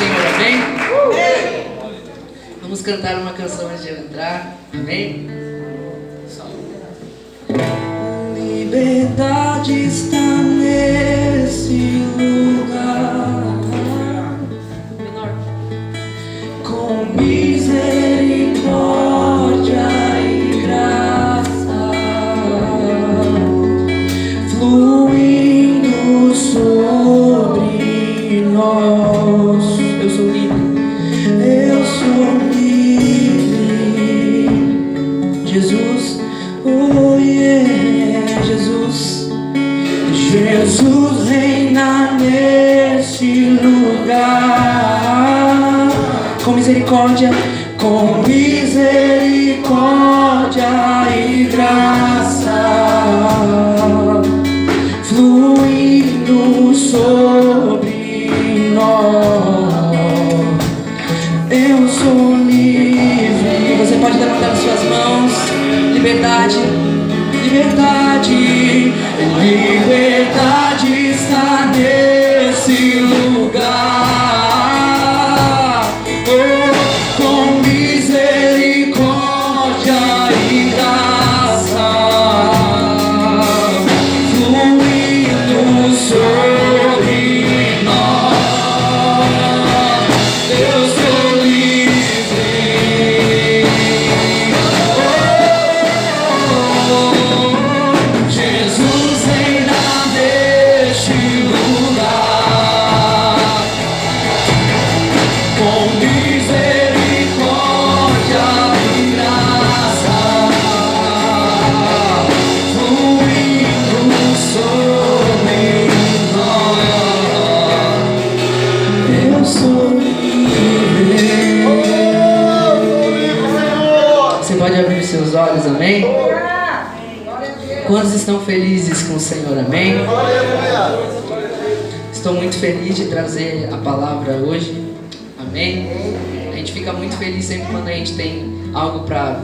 Senhor, amém? Vamos cantar uma canção antes de eu entrar, amém? Liberdade está nesse lugar, com misericórdia e graça fluindo sobre nós. Eu sou livre, eu sou livre, Jesus, oh yeah, Jesus, Jesus reina nesse lugar, com misericórdia e graça fluindo sobre nós. Eu sou livre. Você pode levantar as suas mãos. Liberdade, liberdade, liberdade está nesse lugar. Oh, com misericórdia e graça fluindo sobre nós. Eu sou livre. Jesus reina neste lugar, com misericórdia e graça fluindo sobre nós. Eu sou livre. Você pode abrir seus olhos, amém? Quantos estão felizes com o Senhor, amém? Estou muito feliz de trazer a palavra hoje, amém? A gente fica muito feliz sempre quando a gente tem algo para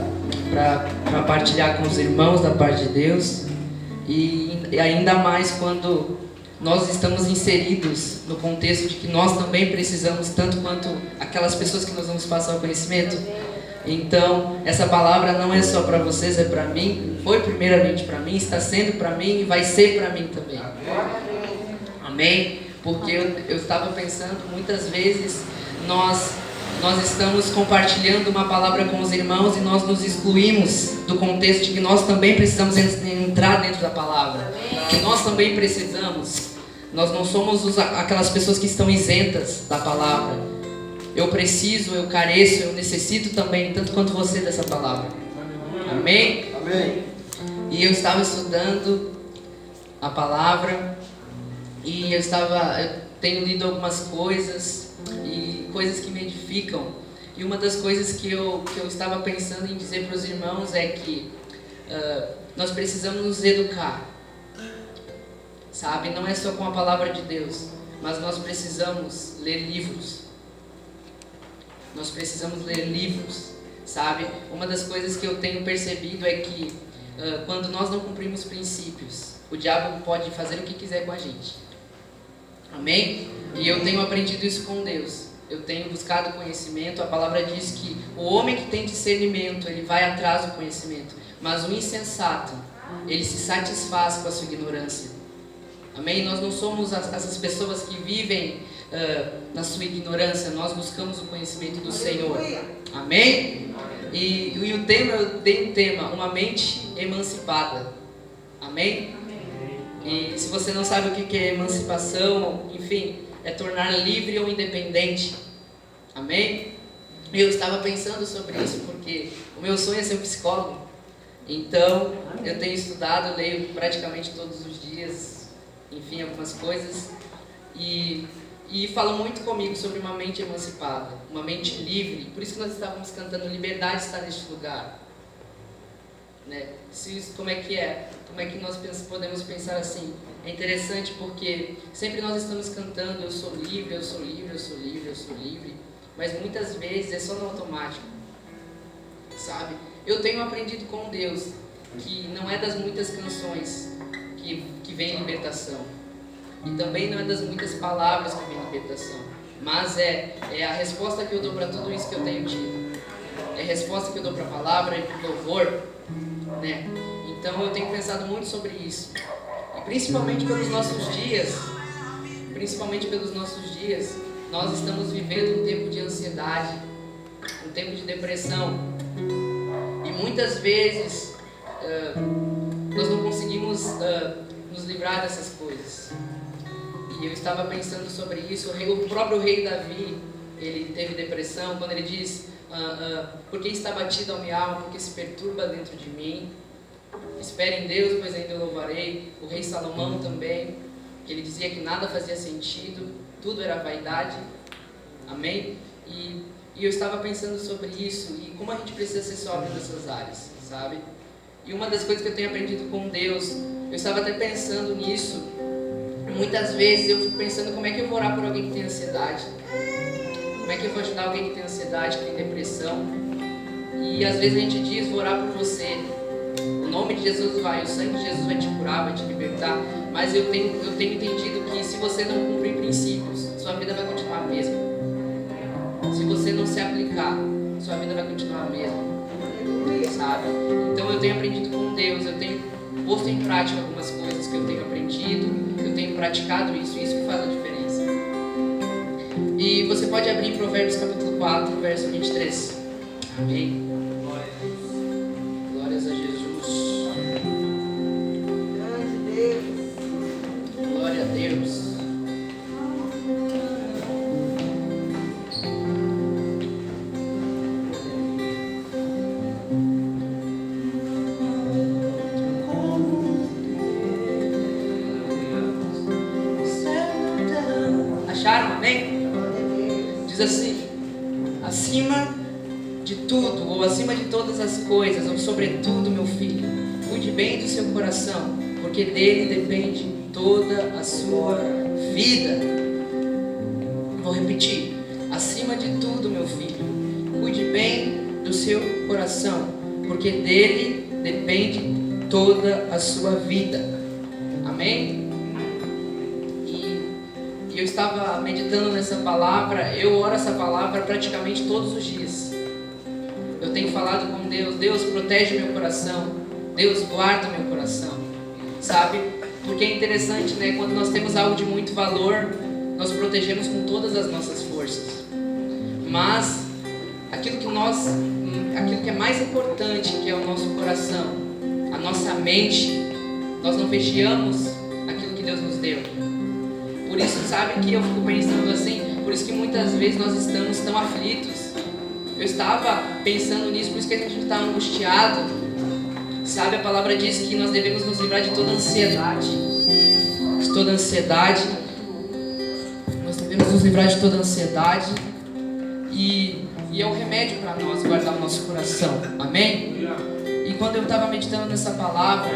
partilhar com os irmãos da parte de Deus, e ainda mais quando nós estamos inseridos no contexto de que nós também precisamos, tanto quanto aquelas pessoas que nós vamos passar o conhecimento. Então, essa palavra não é só para vocês, é para mim. Foi primeiramente para mim, está sendo para mim e vai ser para mim também. Amém? Porque eu estava pensando, muitas vezes nós estamos compartilhando uma palavra com os irmãos e nós nos excluímos do contexto de que nós também precisamos entrar dentro da palavra. Que nós também precisamos. Nós não somos aquelas pessoas que estão isentas da palavra. Eu preciso, eu careço, eu necessito também, tanto quanto você, dessa palavra. Amém? Amém. E eu estava estudando a palavra e eu tenho lido algumas coisas e coisas que me edificam. E uma das coisas que eu estava pensando em dizer para os irmãos é que nós precisamos nos educar, sabe? Não é só com a palavra de Deus, mas nós precisamos ler livros. Nós precisamos ler livros, sabe? Uma das coisas que eu tenho percebido é que quando nós não cumprimos princípios, o diabo pode fazer o que quiser com a gente. Amém? E eu tenho aprendido isso com Deus. Eu tenho buscado conhecimento. A palavra diz que o homem que tem discernimento, ele vai atrás do conhecimento. Mas o insensato, ele se satisfaz com a sua ignorância. Amém? Nós não somos essas pessoas que vivem na sua ignorância. Nós buscamos o conhecimento do Senhor. Amém? E o tema, eu dei um tema, uma mente emancipada. Amém? E se você não sabe o que é emancipação, enfim, é tornar livre ou independente. Amém? Eu estava pensando sobre isso porque o meu sonho é ser um psicólogo. Então, eu tenho estudado, leio praticamente todos os dias, enfim, algumas coisas. E fala muito comigo sobre uma mente emancipada, uma mente livre. Por isso que nós estávamos cantando liberdade está neste lugar, né? Como é que é? Como é que nós podemos pensar assim? É interessante porque sempre nós estamos cantando eu sou livre, eu sou livre, eu sou livre, eu sou livre, mas muitas vezes é só no automático, sabe? Eu tenho aprendido com Deus que não é das muitas canções que vem libertação. e também não é das muitas palavras que vem libertação, mas é a resposta que eu dou para tudo isso que eu tenho tido. É a resposta que eu dou para a palavra e para o louvor, né? Então eu tenho pensado muito sobre isso. E principalmente pelos nossos dias, nós estamos vivendo um tempo de ansiedade, um tempo de depressão. E muitas vezes nós não conseguimos nos livrar dessas coisas. E eu estava pensando sobre isso. O próprio rei Davi, ele teve depressão quando ele diz: porque está batido a minha alma, porque se perturba dentro de mim. Espere em Deus, pois ainda eu louvarei. O rei Salomão também, ele dizia que nada fazia sentido, tudo era vaidade. Amém? E eu estava pensando sobre isso e como a gente precisa ser sóbrio nessas áreas, sabe? E uma das coisas que eu tenho aprendido com Deus, eu estava até pensando nisso. Muitas vezes eu fico pensando como é que eu vou orar por alguém que tem ansiedade, como é que eu vou ajudar alguém que tem ansiedade, que tem depressão. E às vezes a gente diz: vou orar por você, o nome de Jesus vai, o sangue de Jesus vai te curar, vai te libertar. Mas eu tenho entendido que se você não cumprir princípios, sua vida vai continuar a mesma. Se você não se aplicar, sua vida vai continuar a mesma, sabe? Então eu tenho aprendido com Deus, eu tenho posto em prática algumas coisas que eu tenho aprendido, eu tenho praticado isso que faz a diferença. E você pode abrir em Provérbios capítulo 4, verso 23. Amém? Glórias a Jesus. Glória a Deus. Acharam? Amém? Diz assim: acima de tudo, ou acima de todas as coisas, ou sobretudo, meu filho, cuide bem do seu coração, porque dele depende toda a sua vida. Vou repetir: acima de tudo, meu filho, cuide bem do seu coração, porque dele depende toda a sua vida. Amém? Eu estava meditando nessa palavra, eu oro essa palavra praticamente todos os dias. Eu tenho falado com Deus: Deus, protege meu coração, Deus, guarda meu coração, sabe? Porque é interessante, né? Quando nós temos algo de muito valor, nós protegemos com todas as nossas forças. Mas aquilo que é mais importante, que é o nosso coração, a nossa mente, nós não vigiamos aquilo que Deus nos deu. Por isso, sabe que eu fico pensando assim, por isso que muitas vezes nós estamos tão aflitos. Eu estava pensando nisso, por isso que a gente está angustiado. Sabe, a palavra diz que nós devemos nos livrar de toda ansiedade. De toda ansiedade. Nós devemos nos livrar de toda ansiedade. E é um remédio para nós guardar o nosso coração. Amém? E quando eu estava meditando nessa palavra,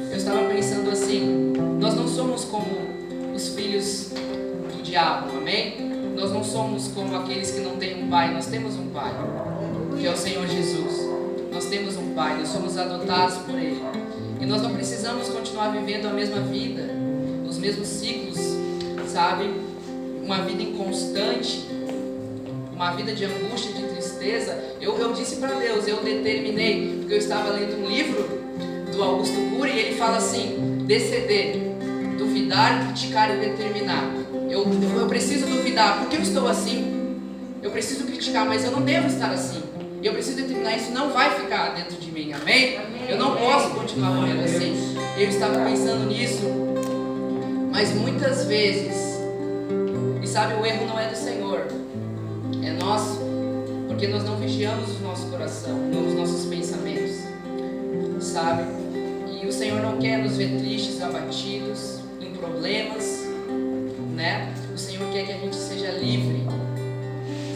eu estava pensando assim: nós não somos como os filhos do diabo, amém? Nós não somos como aqueles que não têm um pai. Nós temos um pai, que é o Senhor Jesus. Nós temos um pai, nós somos adotados por Ele. E nós não precisamos continuar vivendo a mesma vida, os mesmos ciclos, sabe? Uma vida inconstante, uma vida de angústia, de tristeza. Eu disse para Deus, eu determinei, porque eu estava lendo um livro do Augusto Cury, e ele fala assim: DCD, duvidar, criticar e determinar. Eu preciso duvidar, porque eu estou assim. Eu preciso criticar, mas eu não devo estar assim. Eu preciso determinar, isso não vai ficar dentro de mim, amém? Eu não posso continuar vivendo assim. Eu estava pensando nisso, mas muitas vezes, e sabe, o erro não é do Senhor, é nosso, porque nós não vigiamos o nosso coração, os nossos pensamentos, sabe? E o Senhor não quer nos ver tristes, abatidos, em problemas, né? O Senhor quer que a gente seja livre,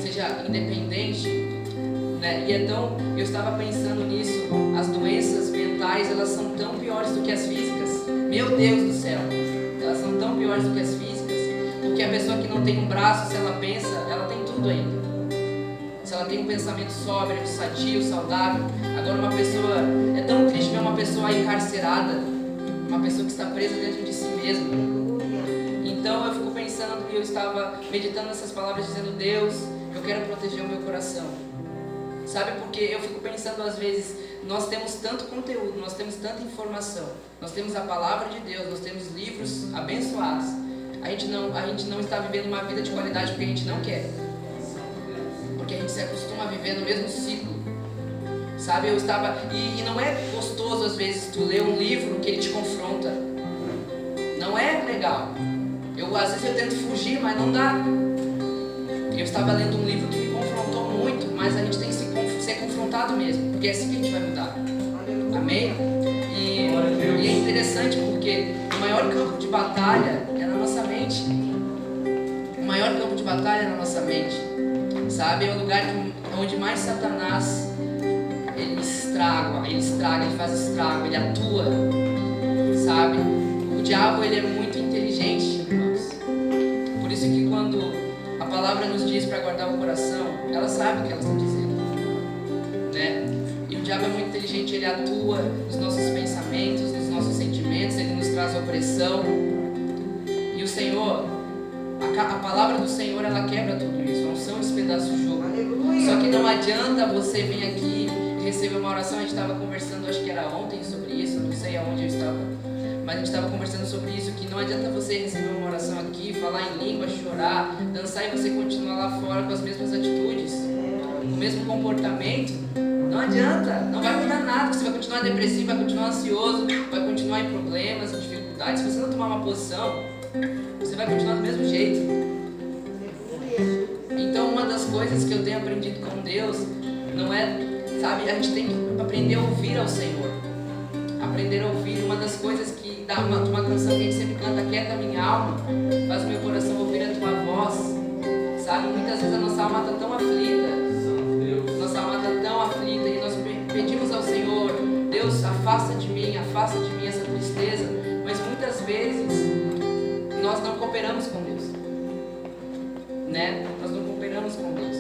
seja independente, né? E então, eu estava pensando nisso, as doenças mentais, elas são tão piores do que as físicas. Meu Deus do céu, elas são tão piores do que as físicas, porque a pessoa que não tem um braço, se ela pensa, ela tem tudo ainda. Se ela tem um pensamento sóbrio, sadio, saudável. Agora uma pessoa, é tão triste ver uma pessoa encarcerada, uma pessoa que está presa dentro de si mesma. e eu estava meditando nessas palavras, dizendo: Deus, eu quero proteger o meu coração. Sabe, porque eu fico pensando às vezes, nós temos tanto conteúdo, nós temos tanta informação, nós temos a palavra de Deus, nós temos livros abençoados. A gente não está vivendo uma vida de qualidade porque a gente não quer, porque a gente se acostuma a viver no mesmo ciclo. Sabe, e não é gostoso às vezes tu ler um livro que ele te confronta. Não é legal. Às vezes eu tento fugir, mas não dá. Eu estava lendo um livro que me confrontou muito, mas a gente tem que ser confrontado mesmo, porque é assim que a gente vai mudar. Amém? E é interessante porque o maior campo de batalha é na nossa mente. O maior campo de batalha é na nossa mente. Sabe, é o lugar onde mais Satanás ele faz estrago, ele atua. Sabe? O diabo ele é muito inteligente, irmãos. Por isso que quando a palavra nos diz para guardar o coração, ela sabe o que ela está dizendo, né? E o diabo é muito inteligente, ele atua nos nossos pensamentos, nos nossos sentimentos, ele nos traz opressão. E o Senhor, a palavra do Senhor, ela quebra tudo isso, não são esses pedaços de jogo. Só que não adianta você vir aqui e receber uma oração. A gente estava conversando, acho que era ontem, sobre isso, não sei aonde eu estava, mas a gente estava conversando sobre isso, que não adianta você receber uma oração aqui, falar em língua, chorar, dançar e você continuar lá fora com as mesmas atitudes, o mesmo comportamento. Não adianta, não vai mudar nada. Você vai continuar depressivo, vai continuar ansioso, vai continuar em problemas, em dificuldades. Se você não tomar uma posição, você vai continuar do mesmo jeito. Então uma das coisas que eu tenho aprendido com Deus, não é, sabe, a gente tem que aprender a ouvir ao Senhor. Aprender a ouvir. Uma das coisas que dá uma canção que a gente sempre canta: quieta minha alma, faz o meu coração ouvir a tua voz. Sabe, muitas vezes a nossa alma está tão aflita, e nós pedimos ao Senhor: Deus, afasta de mim essa tristeza. Mas muitas vezes nós não cooperamos com Deus, né? Nós não cooperamos com Deus.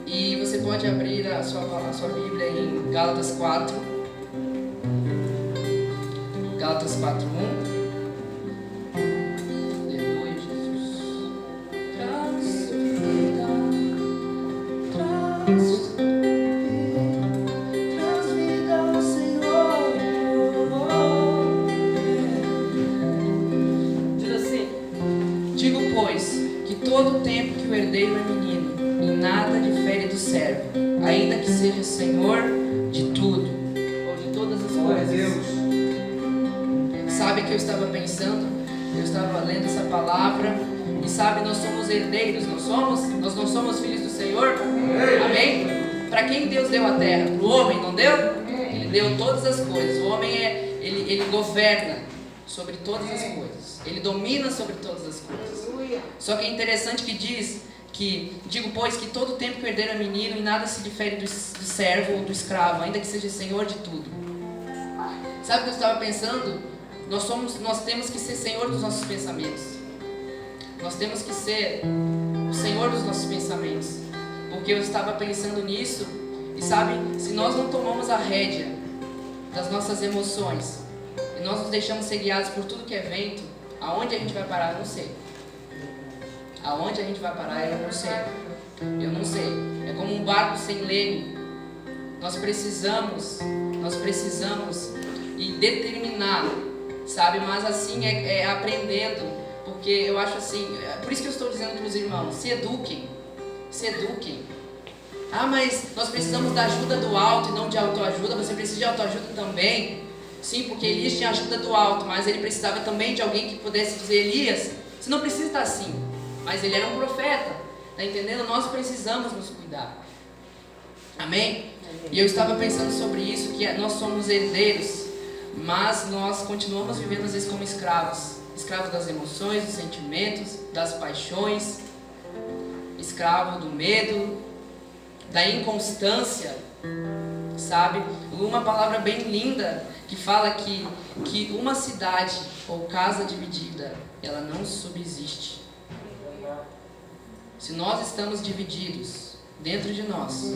E você pode abrir a sua Bíblia em Gálatas 4. Gálatas 4:1. Aleluia, Jesus. Traz vida ao Senhor. Diz assim: digo, pois, que todo o tempo que o herdeiro é menino, em nada difere do servo, ainda que seja senhor de tudo, ou de todas as coisas. Sabe que eu estava pensando, eu estava lendo essa palavra, e sabe, nós somos herdeiros, nós não somos filhos do Senhor. Amém? Para quem Deus deu a terra? Para o homem, não deu? Ele deu todas as coisas. O homem ele governa sobre todas as coisas, ele domina sobre todas as coisas. Só que é interessante que diz que, digo, pois, que todo o tempo que o herdeiro é menino, em nada se difere do servo ou do escravo, ainda que seja senhor de tudo. Sabe o que eu estava pensando? Nós temos que ser senhor dos nossos pensamentos. Nós temos que ser o senhor dos nossos pensamentos. Porque eu estava pensando nisso, e sabe, se nós não tomamos a rédea das nossas emoções, e nós nos deixamos ser guiados por tudo que é vento, aonde a gente vai parar, eu não sei. Aonde a gente vai parar, eu não sei. Eu não sei. É como um barco sem leme. Nós precisamos e determinar, sabe? Mas assim é aprendendo, porque eu acho assim, por isso que eu estou dizendo para os irmãos: se eduquem. Ah, mas nós precisamos da ajuda do alto e não de autoajuda. Você precisa de autoajuda também. Sim, porque Elias tinha ajuda do alto, mas ele precisava também de alguém que pudesse dizer: Elias, você não precisa estar assim. Mas ele era um profeta, tá entendendo? Nós precisamos nos cuidar. Amém? E eu estava pensando sobre isso, que nós somos herdeiros, mas nós continuamos vivendo às vezes como escravos. Escravos das emoções, dos sentimentos, das paixões, escravo do medo, da inconstância, sabe? Uma palavra bem linda que fala que uma cidade ou casa dividida, ela não subsiste. Se nós estamos divididos dentro de nós,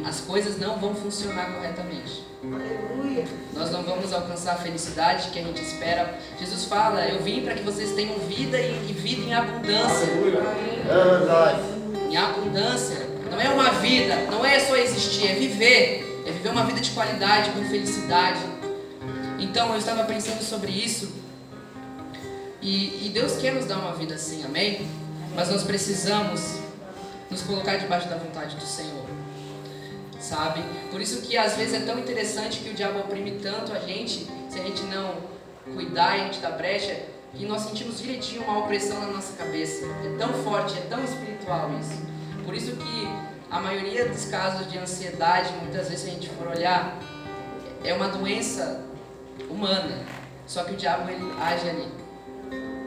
as coisas não vão funcionar corretamente. Aleluia. Nós não vamos alcançar a felicidade que a gente espera. Jesus fala, eu vim para que vocês tenham vida e vida em abundância. É verdade. Em abundância. Não é uma vida, não é só existir, é viver. É viver uma vida de qualidade, com felicidade. Então eu estava pensando sobre isso. E Deus quer nos dar uma vida assim, amém? Mas nós precisamos nos colocar debaixo da vontade do Senhor. Sabe? Por isso que às vezes é tão interessante que o diabo oprime tanto a gente, se a gente não cuidar e a gente dá brecha, que nós sentimos direitinho uma opressão na nossa cabeça. É tão forte, é tão espiritual isso. Por isso que a maioria dos casos de ansiedade, muitas vezes se a gente for olhar, é uma doença humana. Só que o diabo ele age ali.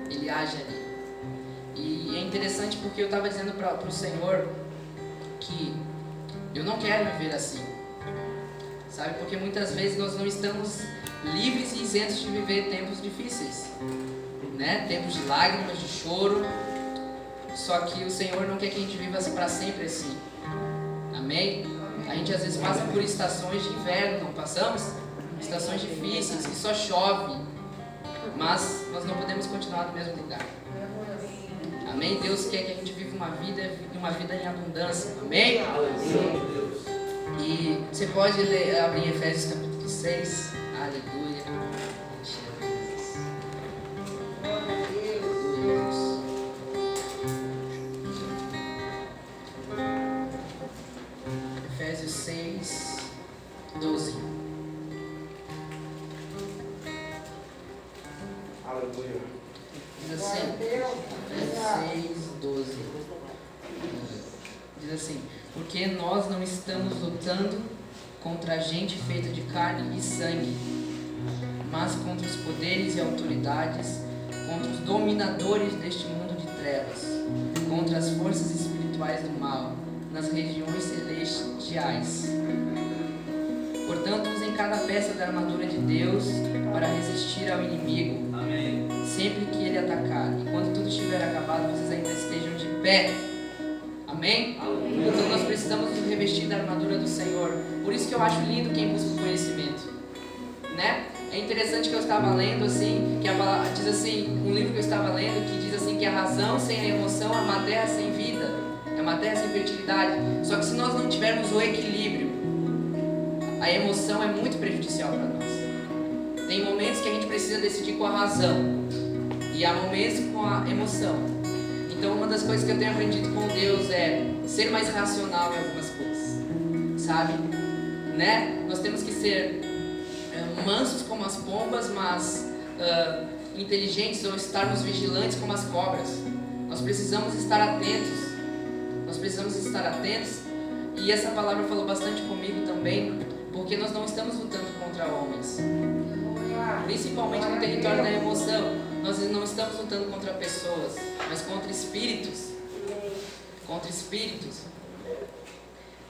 Ele age ali. E é interessante porque eu estava dizendo para o Senhor que eu não quero viver assim, sabe? Porque muitas vezes nós não estamos livres e isentos de viver tempos difíceis, né? Tempos de lágrimas, de choro. Só que o Senhor não quer que a gente viva para sempre assim, amém? A gente às vezes passa por estações de inverno, não passamos? Estações difíceis, que só chove, mas nós não podemos continuar no mesmo lugar. Amém? Deus quer que a gente viva uma vida em abundância. Amém? E você pode abrir Efésios capítulo 6. Aleluia. Efésios 6, 12. Aleluia. Diz assim, Efésios 6, 12. Diz assim, porque nós não estamos lutando contra a gente feita de carne e sangue, mas contra os poderes e autoridades, contra os dominadores deste mundo de trevas, contra as forças espirituais do mal, nas regiões celestiais. Portanto, usem cada peça da armadura de Deus para resistir ao inimigo. Amém. Sempre que ele atacar, e quando tudo estiver acabado, vocês ainda estejam de pé. Amém? Aleluia. Então nós precisamos nos revestir da armadura do Senhor. Por isso que eu acho lindo quem busca o conhecimento, né? É interessante que eu estava lendo assim, que a palavra diz assim, um livro que eu estava lendo que diz assim que a razão sem a emoção é uma terra sem vida, é uma terra sem fertilidade. Só que se nós não tivermos o equilíbrio, a emoção é muito prejudicial para nós. Tem momentos que a gente precisa decidir com a razão e há momentos com a emoção. Então uma das coisas que eu tenho aprendido com Deus é ser mais racional em algumas coisas, sabe? Né? Nós temos que ser mansos como as pombas, mas inteligentes ou estarmos vigilantes como as cobras. Nós precisamos estar atentos. Nós precisamos estar atentos. E essa palavra falou bastante comigo também, porque nós não estamos lutando contra homens, principalmente no território da emoção. Nós não estamos lutando contra pessoas, mas contra espíritos. Contra espíritos.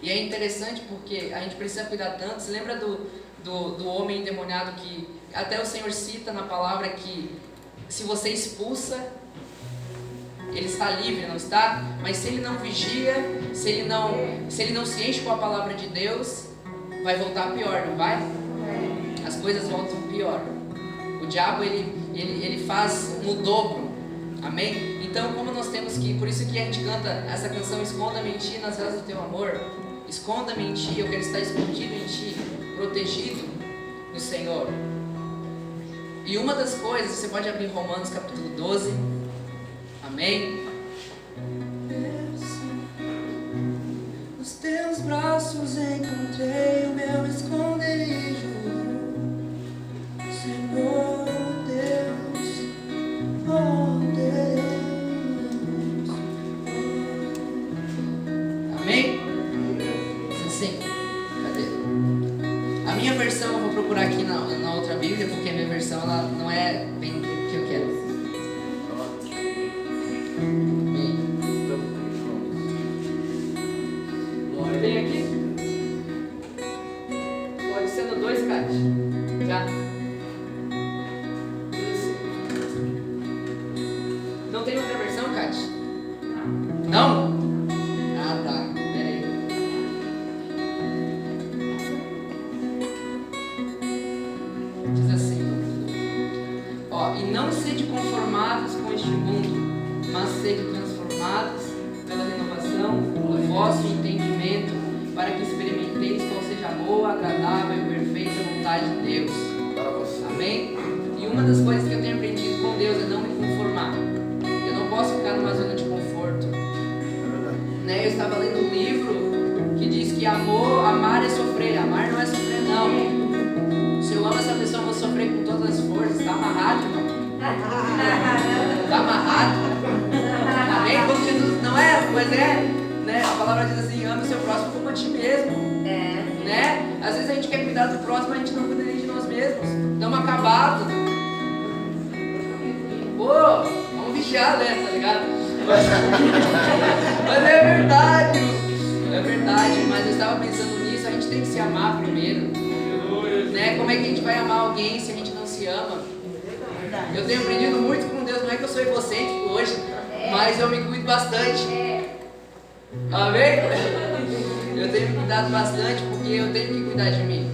E é interessante porque a gente precisa cuidar tanto. Você lembra do homem endemoniado que até o Senhor cita na palavra que se você expulsa, ele está livre, não está? Mas se ele não vigia, se ele não se enche com a palavra de Deus, vai voltar pior, não vai? As coisas voltam pior. O diabo ele faz no dobro. Amém? Então como nós temos que, por isso que a gente canta essa canção, esconda-me em ti nas asas do teu amor. Esconda-me em ti, eu quero estar escondido em ti, protegido no Senhor. E uma das coisas, você pode abrir Romanos capítulo 12. Amém? Nos teus braços encontrei o meu esconderijo, Senhor Deus, oh Deus. Amém? Sim. Cadê? A minha versão eu vou procurar aqui na outra Bíblia, porque a minha versão ela não é bem o que eu quero. Tem aqui? Pode ser no 2, Kátia. Já? Isso. Não tem outra versão, Kátia? Não. Ah, tá. Pera aí. estava lendo um livro que diz que amar é sofrer. Amar não é sofrer, não. Se eu amo essa pessoa, eu vou sofrer com todas as forças. Está amarrado, irmão. Está amarrado. Amém? Como Jesus não é, mas é, né? A palavra diz assim: ama o seu próximo como a ti mesmo. Né? Às vezes a gente quer cuidar do próximo, a gente não cuida nem de nós mesmos. Estamos acabados. Pô, vamos vigiar, né? Tá ligado? Mas é verdade. É verdade. Mas eu estava pensando nisso, a gente tem que se amar primeiro. Né? Como é que a gente vai amar alguém se a gente não se ama? Eu tenho aprendido muito com Deus, não é que eu sou egocêntrico hoje, mas eu me cuido bastante. Amém? Eu tenho me cuidado bastante porque eu tenho que cuidar de mim.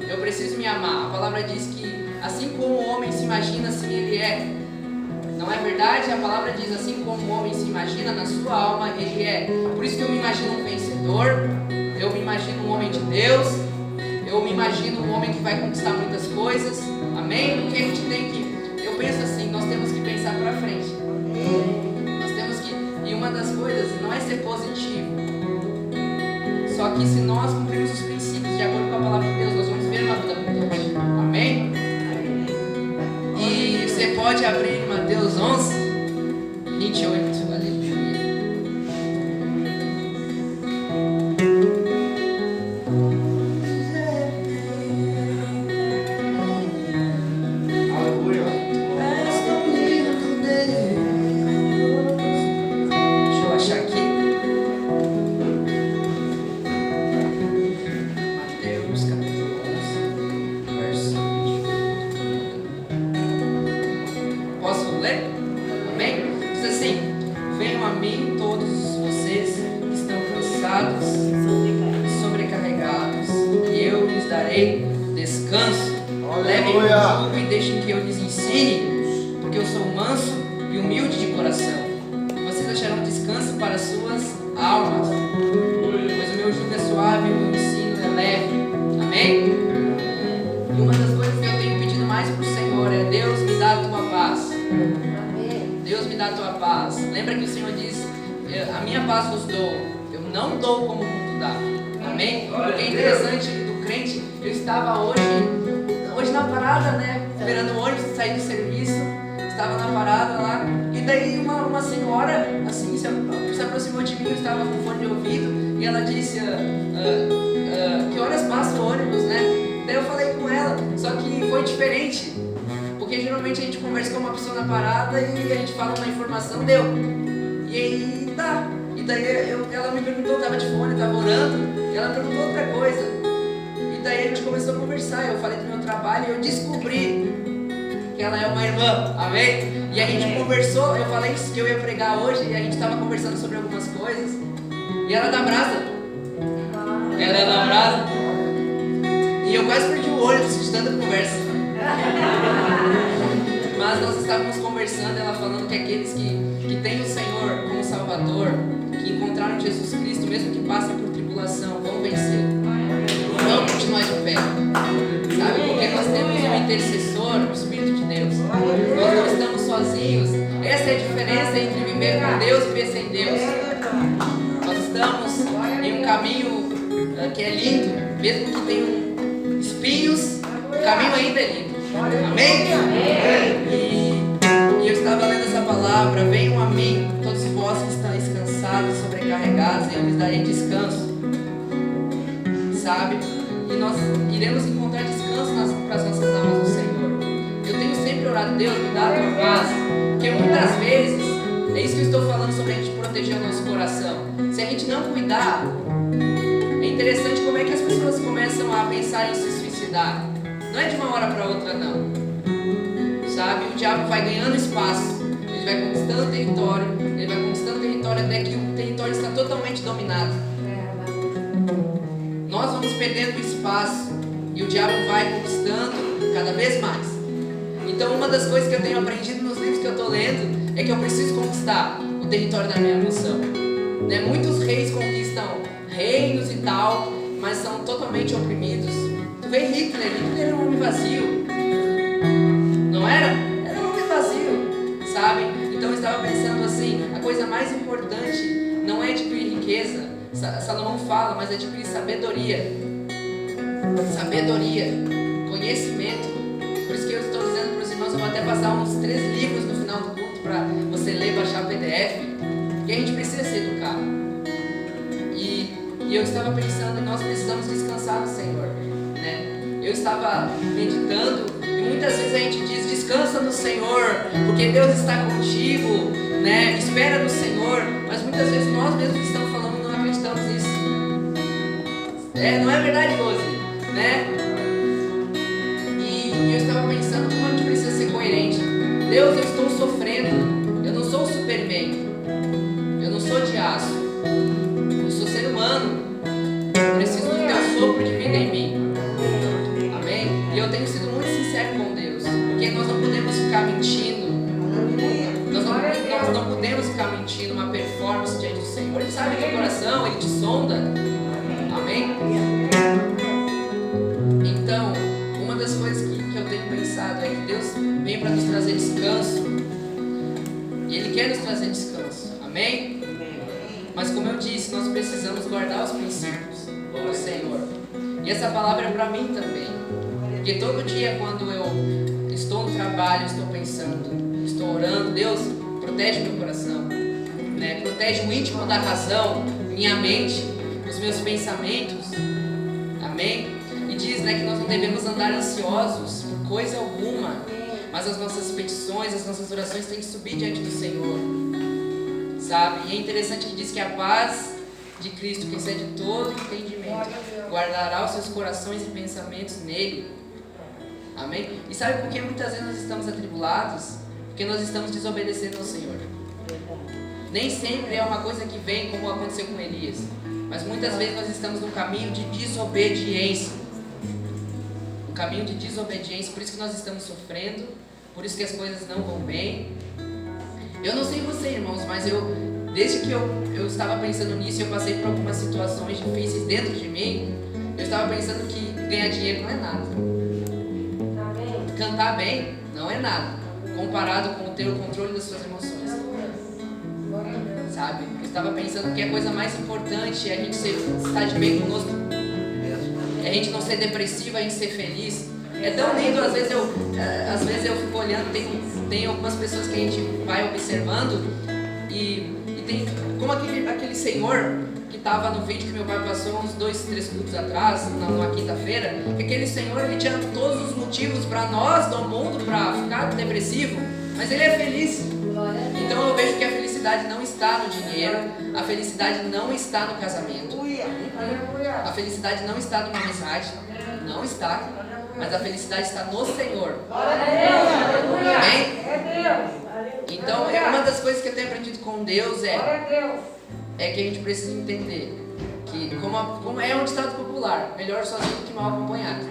Eu preciso me amar. A palavra diz que assim como o homem se imagina, assim ele é. Não é verdade? A palavra diz assim como o homem se imagina, na sua alma ele é. Por isso que eu me imagino um vencedor, eu me imagino um homem de Deus, eu me imagino um homem que vai conquistar muitas coisas. Amém? Porque a gente tem que... Eu penso assim, nós temos que pensar para frente. Nós temos que... E uma das coisas não é ser positivo. Só que se nós cumprirmos os princípios de acordo com a palavra de Deus, nós vamos ver uma vida abundante. Amém? E você pode abrir em Mateus 11, 28. Aleluia. Lembra que o Senhor diz: a minha paz vos dou, eu não dou como o mundo dá. Amém? O que é interessante do crente, eu estava hoje na parada, né? Esperando o ônibus sair do serviço, estava na parada lá, e daí uma senhora assim se aproximou de mim, eu estava com fone de ouvido, e ela disse: que horas passa o ônibus, né? Daí eu falei com ela, só que foi diferente. Porque geralmente a gente conversa com uma pessoa na parada e a gente fala uma informação, deu. E aí tá. E daí ela me perguntou, eu tava de fone, tava orando, e ela perguntou outra coisa. E daí a gente começou a conversar, eu falei do meu trabalho e eu descobri que ela é uma irmã, amém? E a gente conversou, eu falei que eu ia pregar hoje e a gente tava conversando sobre algumas coisas. E ela é da Brasa. Ela é da Brasa. E eu quase perdi o olho de tanta conversa. Mas nós estávamos conversando, ela falando que aqueles que têm o Senhor como Salvador, que encontraram Jesus Cristo, mesmo que passem por tribulação, vão vencer. Vão continuar de pé. Sabe? Porque nós temos um intercessor, o Espírito de Deus. Nós não estamos sozinhos. Essa é a diferença entre viver com Deus e viver sem Deus. Nós estamos em um caminho que é lindo, mesmo que tenham espinhos, o caminho ainda é lindo. Amém? E eu estava lendo essa palavra: venham a mim, todos vós que estáis cansados, sobrecarregados, e eu lhes darei descanso. Sabe? E nós iremos encontrar descanso para as nossas almas no Senhor. Eu tenho sempre orado: Deus, me dá a tua paz. Porque muitas vezes, é isso que eu estou falando sobre a gente proteger o nosso coração. Se a gente não cuidar, é interessante como é que as pessoas começam a pensar em se suicidar. Não é de uma hora para outra, não. Sabe? O diabo vai ganhando espaço. Ele vai conquistando território. Ele vai conquistando território até que o território está totalmente dominado. Nós vamos perdendo espaço. E o diabo vai conquistando cada vez mais. Então uma das coisas que eu tenho aprendido nos livros que eu estou lendo é que eu preciso conquistar o território da minha nação. Né? Muitos reis conquistam reinos e tal, mas são totalmente oprimidos. Vê Hitler era um homem vazio. Não era? Era um homem vazio, sabe? Então eu estava pensando assim, a coisa mais importante não é adquirir riqueza, Salomão fala, mas adquirir sabedoria, conhecimento. Por isso que eu estou dizendo para os irmãos, eu vou até passar uns 3 livros no final do culto para você ler, baixar o PDF, porque a gente precisa se educar. E eu estava pensando, nós precisamos descansar no Senhor, né? Eu estava meditando e muitas vezes a gente diz, descansa no Senhor, porque Deus está contigo, né? Espera no Senhor, mas muitas vezes nós mesmos estamos falando e não acreditamos nisso. Não é verdade, Rose, né? E eu estava pensando como a gente precisa ser coerente. Deus, eu estou sofrendo, eu não sou Superman, eu não sou de aço, eu sou ser humano, eu preciso do teu sopro de vida em mim. Amém? E eu tenho sido muito sincero com Deus, porque nós não podemos ficar mentindo. Nós não podemos ficar mentindo uma performance diante do Senhor. Ele sabe o teu coração, Ele te sonda. Amém? Então, uma das coisas que eu tenho pensado é que Deus vem para nos trazer descanso. E Ele quer nos trazer descanso. Amém? Mas como eu disse, nós precisamos guardar os princípios do Senhor. E essa palavra é para mim também. Porque todo dia quando eu estou no trabalho, estou pensando, estou orando, Deus, protege meu coração, né? Protege o íntimo da razão, minha mente, os meus pensamentos. Amém? E diz, né, que nós não devemos andar ansiosos por coisa alguma, mas as nossas petições, as nossas orações têm que subir diante do Senhor, sabe? E é interessante que diz que a paz de Cristo, que excede todo entendimento, guardará os seus corações e pensamentos nele. Amém? E sabe por que muitas vezes nós estamos atribulados? Porque nós estamos desobedecendo ao Senhor. Nem sempre é uma coisa que vem como aconteceu com Elias, mas muitas vezes nós estamos no caminho de desobediência. No caminho de desobediência, por isso que nós estamos sofrendo, por isso que as coisas não vão bem. Eu não sei você, irmãos, mas desde que eu estava pensando nisso, eu passei por algumas situações difíceis dentro de mim. Eu estava pensando que ganhar dinheiro não é nada, cantar bem não é nada, comparado com ter o controle das suas emoções, sabe? Eu estava pensando que a coisa mais importante é a gente estar de bem conosco, é a gente não ser depressivo, a gente ser feliz. É tão lindo, às vezes eu fico olhando, tem algumas pessoas que a gente vai observando e tem como aquele senhor que estava no vídeo que meu pai passou uns 2, 3 cultos atrás, numa quinta-feira, que aquele senhor, ele tinha todos os motivos para nós do mundo para ficar depressivo, mas ele é feliz. Então eu vejo que a felicidade não está no dinheiro, a felicidade não está no casamento, a felicidade não está numa amizade, não está, mas a felicidade está no Senhor. Amém? Então uma das coisas que eu tenho aprendido com Deus é que a gente precisa entender que, como é um ditado popular, melhor sozinho do que mal acompanhado.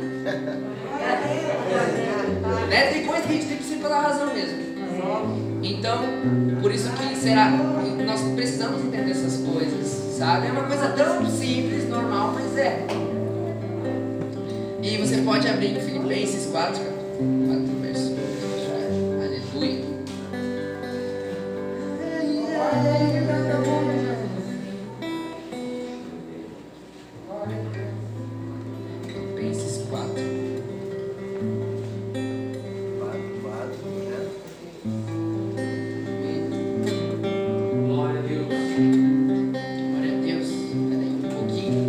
Né? Tem coisa que a gente tem que ser pela razão mesmo. Então, por isso que nós precisamos entender essas coisas, sabe? É uma coisa tão simples, normal, mas é. E você pode abrir em Filipenses 4 verso 8. Aleluia. Filipenses 4. Glória a Deus. Glória a Deus. Peraí um pouquinho.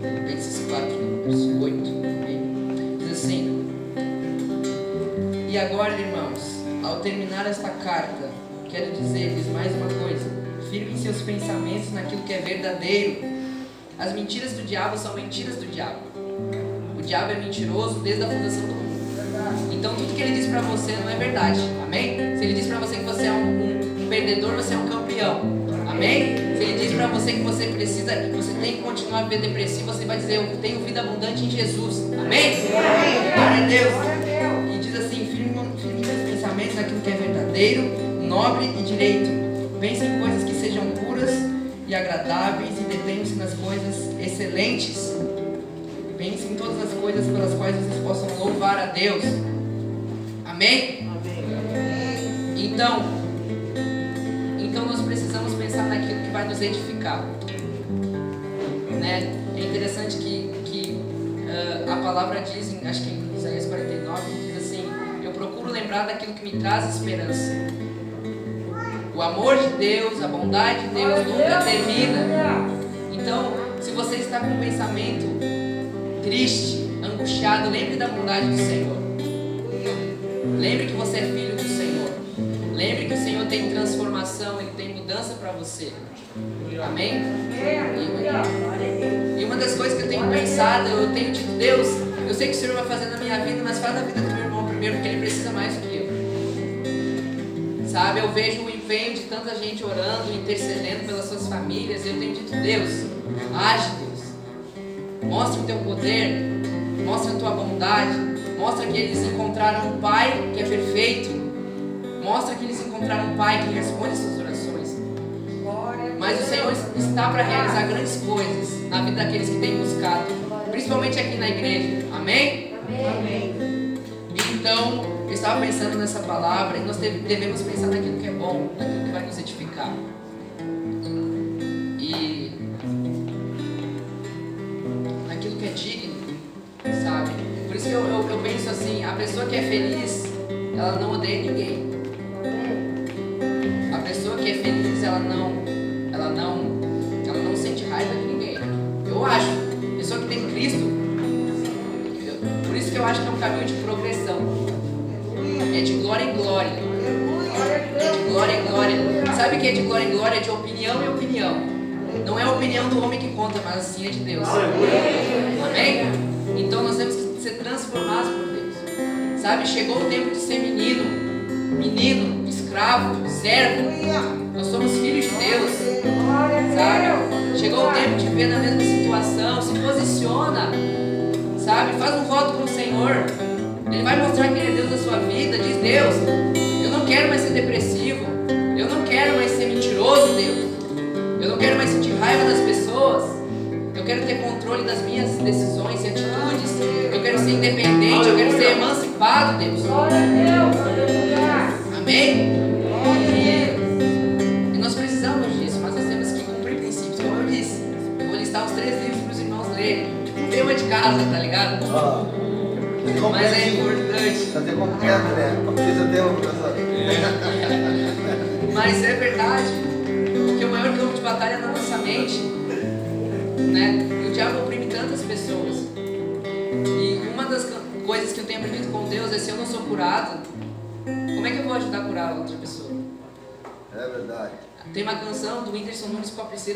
Filipenses 4, verso 8. Diz assim: E agora, irmãos, ao terminar esta carta, quero dizer-lhes mais uma coisa: firmem seus pensamentos naquilo que é verdadeiro. As mentiras do diabo são mentiras do diabo. O diabo é mentiroso desde a fundação do mundo. Então tudo que ele diz para você não é verdade. Amém? Se ele diz para você que você é um perdedor, você é um campeão. Amém? Se ele diz para você que você precisa, que você tem que continuar a viver depressivo, você vai dizer: eu tenho vida abundante em Jesus. Amém? Glória a Deus. E diz assim: firme seus pensamentos naquilo que é verdadeiro, nobre e direito. Pense em coisas que sejam puras e agradáveis e detenham-se nas coisas excelentes. Pense em todas as coisas pelas quais vocês possam louvar a Deus. Amém? Então nós precisamos pensar naquilo que vai nos edificar, né? É interessante que a palavra diz, acho que em Isaías 49, que diz assim: eu procuro lembrar daquilo que me traz esperança. O amor de Deus, a bondade de Deus nunca termina. Então, se você está com um pensamento triste, angustiado, lembre da bondade do Senhor. Lembre que você é filho do Senhor. Lembre que o Senhor tem transformação, Ele tem mudança para você. Amém? E uma das coisas que eu tenho pensado, eu tenho dito: Deus, eu sei que o Senhor vai fazer na minha vida, mas faz na vida do meu irmão primeiro, porque ele precisa mais do que eu. Sabe, eu vejo o empenho de tanta gente orando, intercedendo pelas suas famílias, e eu tenho dito: Deus, age, Deus. Mostra o teu poder, mostra a tua bondade, mostra que eles encontraram um Pai que é perfeito, mostra que eles encontraram um Pai que responde às suas orações. Mas o Senhor está para realizar grandes coisas na vida daqueles que têm buscado, principalmente aqui na igreja. Amém? Amém. Então, eu estava pensando nessa palavra, e nós devemos pensar naquilo que é bom, naquilo que vai nos edificar. E naquilo que é digno, sabe? Por isso que eu penso assim: a pessoa que é feliz, ela não odeia ninguém. A pessoa que é feliz, ela não sente raiva de ninguém. Eu acho. A pessoa que tem Cristo, por isso que eu acho que é um caminho de progressão. É de glória em glória. É de glória em glória. Sabe o que é de glória em glória? É de opinião em opinião. Não é a opinião do homem que conta, mas assim é de Deus. Amém? Então nós temos que ser transformados por Deus. Sabe, chegou o tempo de ser menino, escravo, servo. Nós somos filhos de Deus. Sabe? Chegou o tempo de ver na mesma situação. Se posiciona. Sabe? Faz um voto com o Senhor. Ele vai mostrar que Ele é Deus da sua vida. Diz: Deus, eu não quero mais ser depressivo. Eu não quero mais ser mentiroso, Deus. Eu não quero mais sentir raiva das pessoas. Eu quero ter controle das minhas decisões e atitudes. Eu quero ser independente. Eu quero ser emancipado, Deus. Amém? E nós precisamos disso, mas nós temos que cumprir princípios. Como eu disse, eu vou listar os 3 livros para os irmãos lerem. Tipo um tema de casa, tá ligado? Mas é importante. Fazer completo, né? Precisa ter um professor. Mas é verdade. Porque o maior campo de batalha é na nossa mente, né? E o diabo oprime tantas pessoas. E uma das coisas que eu tenho aprendido com Deus é: se eu não sou curado, como é que eu vou ajudar a curar outra pessoa? É verdade. Tem uma canção do Whindersson Nunes com a Priscila.